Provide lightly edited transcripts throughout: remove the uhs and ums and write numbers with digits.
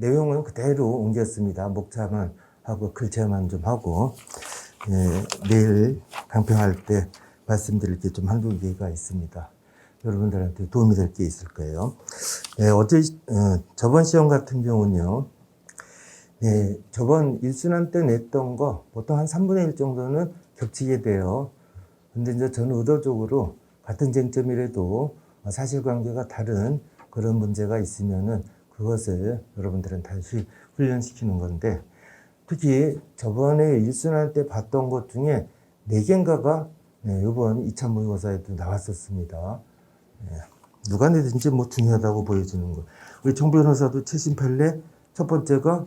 내용은 그대로 옮겼습니다. 목차만 하고 글자만 좀 하고, 내일 강평할 때 말씀드릴 게 좀 한두 개가 있습니다. 여러분들한테 도움이 될 게 있을 거예요. 저번 시험 같은 경우는요, 저번 1순환 때 냈던 거 보통 한 3분의 1 정도는 겹치게 돼요. 근데 이제 저는 의도적으로 같은 쟁점이라도 사실관계가 다른 그런 문제가 있으면은 그것을 여러분들은 다시 훈련시키는 건데, 특히 저번에 1순환 때 봤던 것 중에 4개인가가 이번 2차 모의고사에도 나왔었습니다. 누가 내든지 뭐 중요하다고 보여지는 거. 우리 정 변호사도 최신 판례 첫 번째가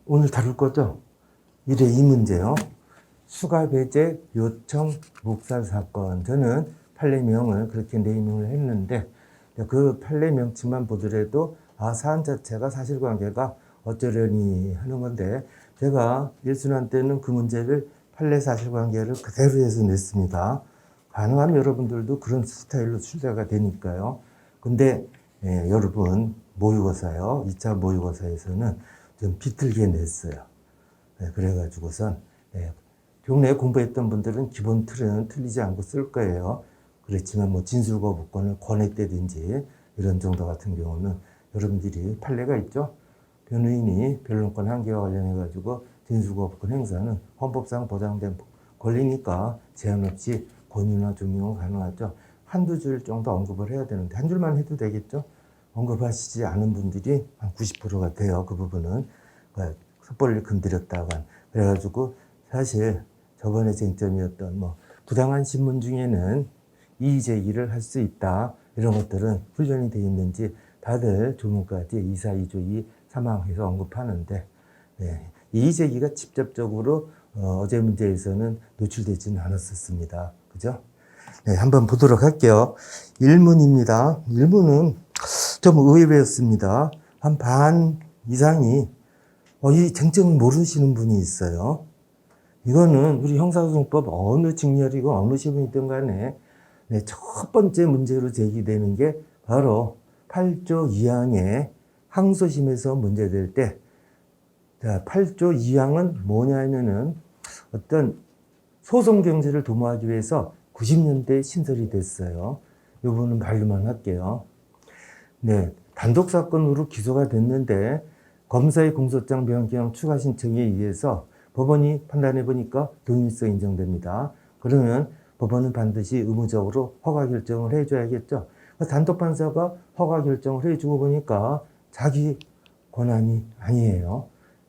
오늘 다룰 거죠? 1회 2문제요. 수가 배제 요청 묵살 사건. 저는 판례명을 그렇게 네이밍을 했는데, 그 판례 명칭만 보더라도 사안 자체가 사실관계가 어쩌려니 하는 건데, 제가 1순환 때는 그 문제를 판례 사실관계를 그대로 해서 냈습니다. 가능하면 여러분들도 그런 스타일로 출제가 되니까요. 근데 여러분 모의고사요, 2차 모의고사에서는 좀 비틀게 냈어요. 그래가지고선 교내에 공부했던 분들은 기본 틀은 틀리지 않고 쓸 거예요. 그렇지만 뭐 진술거부권을 권했다든지 이런 정도 같은 경우는 여러분들이 판례가 있죠. 변호인이 변론권 한계와 관련해가지고 진술거부권 행사는 헌법상 보장된 권리니까 제한 없이 권유나 조명은 가능하죠. 한두 줄 정도 언급을 해야 되는데 한 줄만 해도 되겠죠. 언급하시지 않은 분들이 한 90%가 돼요. 그 부분은 섣불리 건드렸다가. 그래가지고 사실 저번에 쟁점이었던 부당한 신문 중에는 이의제기를 할 수 있다, 이런 것들은 훈련이 되어 있는지 다들 조문까지 2사 2조 2 3항에서 언급하는데, 이의제기가 직접적으로 어제 문제에서는 노출되지는 않았었습니다. 그죠? 한번 보도록 할게요. 1문입니다. 1문은 좀 의외였습니다. 한 반 이상이 이 쟁점을 모르시는 분이 있어요. 이거는 우리 형사소송법 어느 직렬이고 어느 시분이든 간에 첫 번째 문제로 제기되는 게 바로 8조 2항의 항소심에서 문제될 때, 8조 2항은 뭐냐면은 어떤 소송 경제를 도모하기 위해서 90년대에 신설이 됐어요. 이 부분은 말로만 할게요. 단독 사건으로 기소가 됐는데 검사의 공소장 변경 추가 신청에 의해서 법원이 판단해 보니까 동일성 인정됩니다. 그러면 법원은 반드시 의무적으로 허가 결정을 해줘야겠죠. 단독 판사가 허가 결정을 해주고 보니까 자기 권한이 아니에요.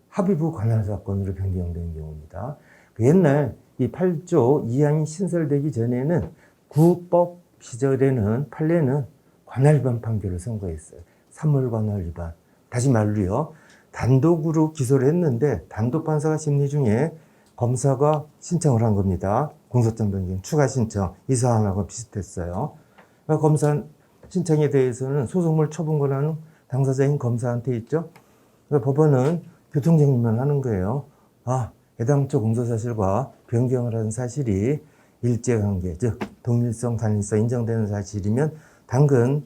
합의부 관할 사건으로 변경된 경우입니다. 옛날 이 8조 2항이 신설되기 전에는 구법 시절에는 판례는 관할 위반 판결을 선고했어요. 사물 관할 위반. 다시 말로요, 단독으로 기소를 했는데 단독 판사가 심리 중에 검사가 신청을 한 겁니다. 공소장 변경 추가 신청. 이 사안하고 비슷했어요. 검사 신청에 대해서는 소송물 처분 권한은 당사자인 검사한테 있죠. 법원은 교통정리만 하는 거예요. 해당처 공소사실과 변경을 한 사실이 일제관계, 즉 동일성, 단일성 인정되는 사실이면 당근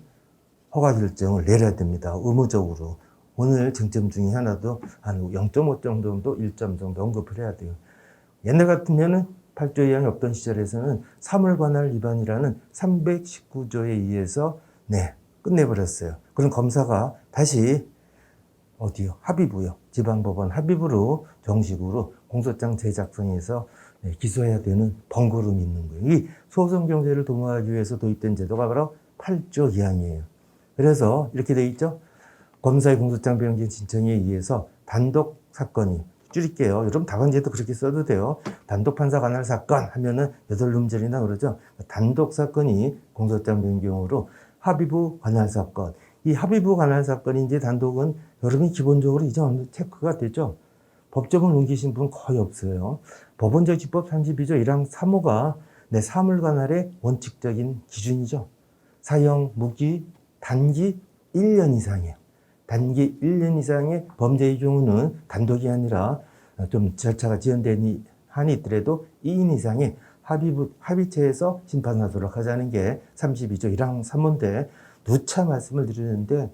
허가 결정을 내려야 됩니다. 의무적으로. 오늘 쟁점 중에 하나도 한 0.5 정도, 1점 정도 언급을 해야 돼요. 옛날 같으면은 8조 2항이 없던 시절에서는 사물관할 위반이라는 319조에 의해서 끝내버렸어요. 그럼 검사가 다시 합의부요. 지방법원 합의부로 정식으로 공소장 제작성에서 기소해야 되는 번거로움이 있는 거예요. 이 소송 경제를 도모하기 위해서 도입된 제도가 바로 8조 2항이에요. 그래서 이렇게 돼 있죠. 검사의 공소장 변경 신청에 의해서 단독 사건이, 줄일게요. 여러분 답안지에도 그렇게 써도 돼요. 단독 판사 관할 사건 하면은 8음절이나 그러죠. 단독 사건이 공소장 변경으로 합의부 관할 사건. 이 합의부 관할 사건인지 단독은 여러분이 기본적으로 이제 어느 체크가 되죠. 법조문 옮기신 분 거의 없어요. 법원적 기법 32조 1항 3호가 사물 관할의 원칙적인 기준이죠. 사형, 무기, 단기 1년 이상이에요. 단기 1년 이상의 범죄의 경우는 단독이 아니라 좀 절차가 지연된 한이 있더라도 2인 이상의 합의체에서 심판하도록 하자는 게 32조 1항 3호인데 누차 말씀을 드리는데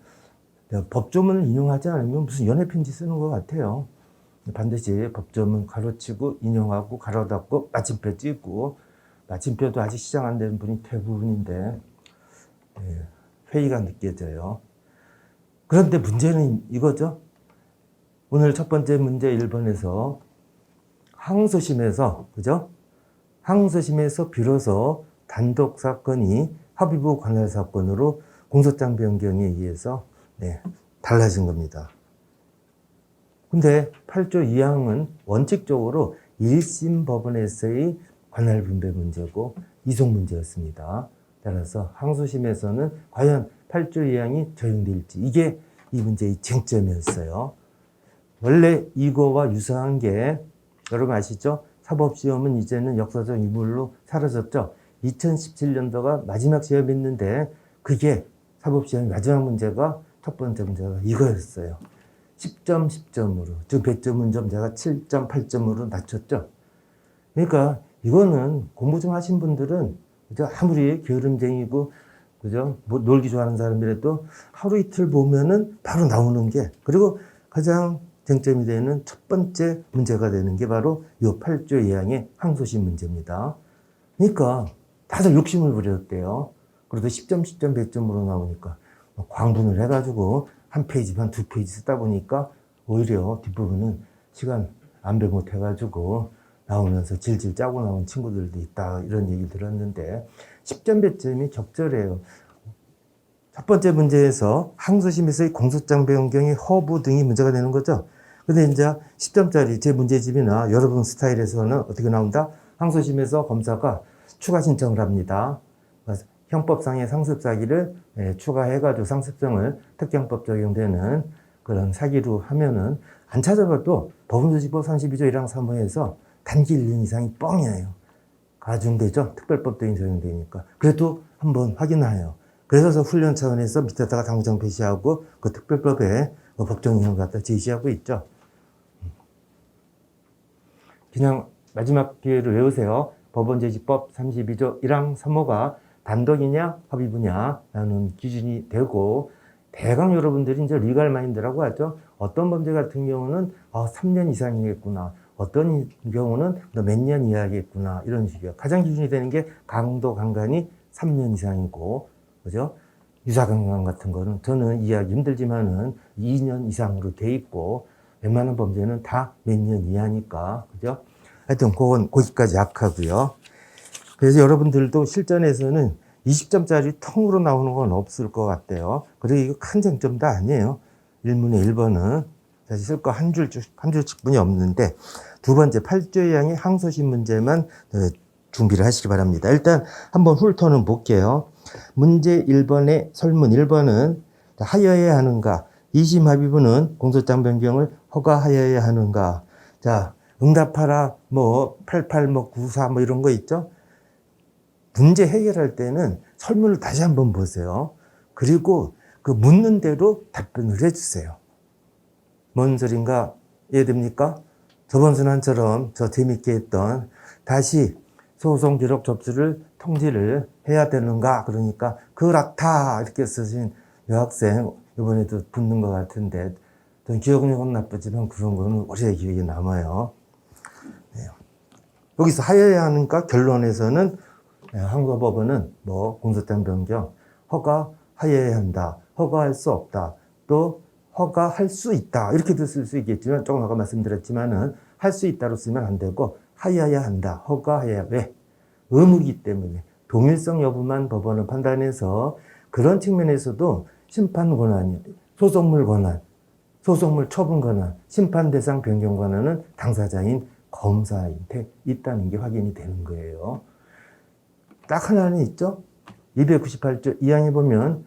법조문을 인용하지 않으면 무슨 연애편지 쓰는 것 같아요. 반드시 법조문 가로치고 인용하고 가로 닫고 마침표 찍고, 마침표도 아직 시작 안 된 분이 대부분인데 회의가 느껴져요. 그런데 문제는 이거죠. 오늘 첫 번째 문제 1번에서 항소심에서, 그죠? 항소심에서 비로소 단독 사건이 합의부 관할 사건으로 공소장 변경에 의해서 달라진 겁니다. 근데 8조 2항은 원칙적으로 1심 법원에서의 관할 분배 문제고 이송 문제였습니다. 따라서 항소심에서는 과연 8조 2항이 적용될지, 이게 이 문제의 쟁점이었어요. 원래 이거와 유사한 게 여러분 아시죠? 사법시험은 이제는 역사적 유물로 사라졌죠. 2017년도가 마지막 시험이었는데 그게 사법시험 마지막 문제가, 첫 번째 문제가 이거였어요. 10점 10점으로, 즉 100점 문점 제가 7점 8점으로 낮췄죠. 그러니까 이거는 공부 좀 하신 분들은, 그죠? 아무리 게으름쟁이고, 그죠? 뭐 놀기 좋아하는 사람이라도 하루 이틀 보면은 바로 나오는 게, 그리고 가장 쟁점이 되는 첫 번째 문제가 되는 게 바로 이 8조 2항의 항소심 문제입니다. 그러니까 다들 욕심을 부렸대요. 그래도 10점, 10점, 100점으로 나오니까 광분을 해가지고 한 페이지, 한 두 페이지 쓰다 보니까 오히려 뒷부분은 시간 안배 못 해가지고 나오면서 질질 짜고 나온 친구들도 있다, 이런 얘기 들었는데 10점, 100점이 적절해요. 첫 번째 문제에서 항소심에서의 공소장 변경의 허부 등이 문제가 되는 거죠. 근데 이제 10점짜리 제 문제집이나 여러분 스타일에서는 어떻게 나온다? 항소심에서 검사가 추가 신청을 합니다. 형법상의 상습사기를 추가해가지고 상습성을 특경법 적용되는 그런 사기로 하면은 안 찾아봐도 법원조직법 32조 1항 3호에서 단기 1년 이상이 뻥이에요. 가중되죠? 특별법 등이 적용되니까. 그래도 한번 확인해요. 그래서 훈련 차원에서 밑에다가 당구장 표시하고 그 특별법에 법정형을 갖다 제시하고 있죠. 그냥 마지막 기회를 외우세요. 법원제지법 32조 1항 3호가 단독이냐 합의부냐라는 기준이 되고, 대강 여러분들이 이제 리갈 마인드라고 하죠. 어떤 범죄 같은 경우는 3년 이상이겠구나, 어떤 경우는 몇 년 이하겠구나, 이런 식이요. 가장 기준이 되는 게 강도 강간이 3년 이상이고, 그죠? 유사강간 같은 거는 저는 이해하기 힘들지만은 2년 이상으로 돼 있고, 웬만한 범죄는 다 몇 년 이하니까, 그죠? 하여튼 그건 거기까지 약하고요. 그래서 여러분들도 실전에서는 20점짜리 통으로 나오는 건 없을 것 같아요. 그리고 이거 큰 쟁점도 아니에요. 1문의 1번은 사실 쓸 거 한 줄씩뿐이 없는데, 두 번째 8조 2항의 항소심 문제만 준비를 하시기 바랍니다. 일단 한번 훑어는 볼게요. 문제 1번의 설문 1번은 하여야 하는가, 2심 합의부는 공소장 변경을 허가하여야 하는가. 자, 응답하라, 88, 94 이런 거 있죠? 문제 해결할 때는 설문을 다시 한번 보세요. 그리고 그 묻는 대로 답변을 해주세요. 뭔 소린가 이해됩니까? 저번 순환처럼 저 재밌게 했던 다시 소송 기록 접수를 통지를 해야 되는가, 그러니까 그렇다 이렇게 쓰신 여학생 이번에도 붙는 것 같은데, 전 기억력은 나쁘지만 그런 거는 오래 기억에 남아요. 여기서 하여야 하는가 결론에서는 항소법원은 공소장 변경 허가하여야 한다, 허가할 수 없다, 또 허가할 수 있다, 이렇게도 쓸 수 있겠지만 조금 아까 말씀드렸지만은 할 수 있다로 쓰면 안 되고 하여야 한다, 허가해야. 왜? 의무이기 때문에 동일성 여부만 법원은 판단해서, 그런 측면에서도 심판 권한이, 소송물 권한, 소송물 처분 권한, 심판 대상 변경 권한은 당사자인 검사한테 있다는 게 확인이 되는 거예요. 딱 하나는 있죠. 298조 2항에 보면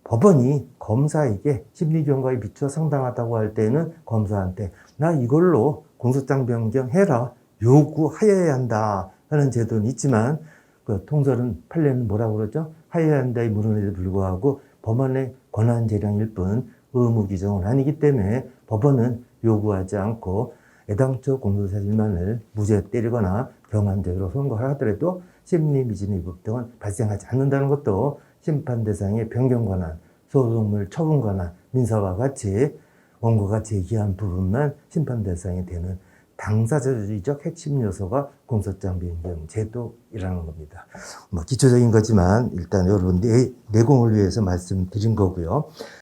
법원이 검사에게 심리경과에 비춰 상당하다고 할 때는 검사한테 나 이걸로 공소장 변경해라 요구하여야 한다 하는 제도는 있지만, 그 통설은 판례는 뭐라고 그러죠? 하여야 한다의 물음에도 불구하고 법원의 권한 재량일 뿐 의무 규정은 아니기 때문에 법원은 요구하지 않고 애당초 공소사실만을 무죄 때리거나 경함대로 선고를 하더라도 심리 미진의 위법 등은 발생하지 않는다는 것도 심판 대상의 변경 권한, 소송물 처분 권한, 민사와 같이 원고가 제기한 부분만 심판 대상이 되는 당사자주의적 핵심 요소가 공소장 변경 제도이라는 겁니다. 뭐 기초적인 거지만 일단 여러분 내공을 위해서 말씀드린 거고요.